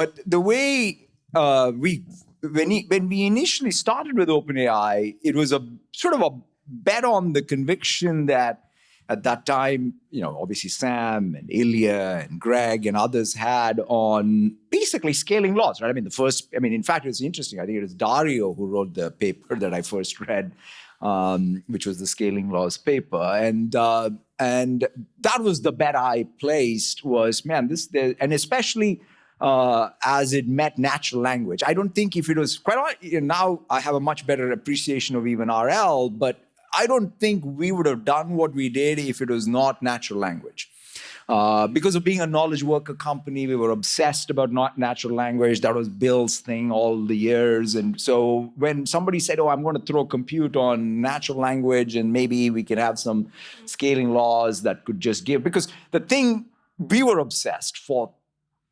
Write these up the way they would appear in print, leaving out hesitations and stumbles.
But the way when we initially started with OpenAI, it was a sort of a bet on the conviction that at that time, obviously Sam and Ilya and Greg and others had on basically scaling laws, right? In fact, it was interesting. I think it was Dario who wrote the paper that I first read, which was the scaling laws paper. And that was the bet I placed was, and especially as it met natural language. I don't think if it was now I have a much better appreciation of even RL, but I don't think we would have done what we did if it was not natural language. Because of being a knowledge worker company, we were obsessed about not natural language. That was Bill's thing all the years. And so when somebody said, I'm going to throw compute on natural language and maybe we could have some scaling laws that could just give, because the thing we were obsessed for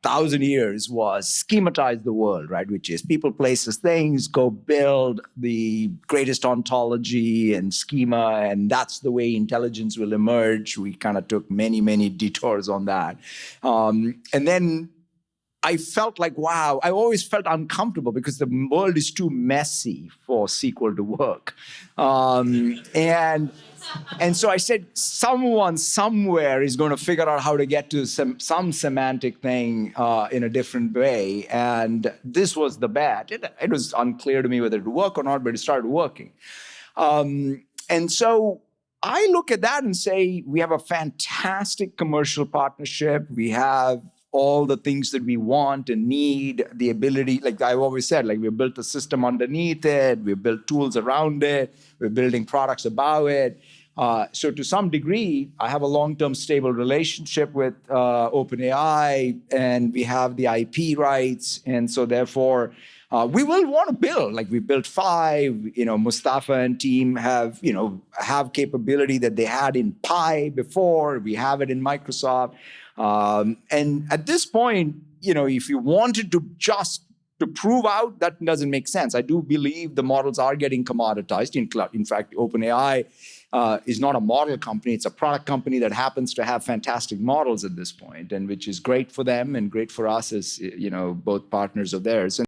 1,000 years was schematize the world, right? Which is people, places, things, go build the greatest ontology and schema, and that's the way intelligence will emerge. We kind of took many, many detours on that. And then I felt like, wow, I always felt uncomfortable because the world is too messy for SQL to work. And so I said, someone somewhere is going to figure out how to get to some semantic thing in a different way. And this was the bet. It was unclear to me whether it would work or not, but it started working. And so I look at that and say, we have a fantastic commercial partnership. We have all the things that we want and need, the ability, like I've always said, like we built a system underneath it, we built tools around it, we're building products about it. So to some degree, I have a long-term stable relationship with OpenAI, and we have the IP rights. And so therefore, we will want to build, like we built 5, Mustafa and team have capability that they had in Pi before, we have it in Microsoft. And at this point, if you wanted to just to prove out, that doesn't make sense. I do believe the models are getting commoditized. In fact, OpenAI is not a model company. It's a product company that happens to have fantastic models at this point, and which is great for them and great for us as both partners of theirs.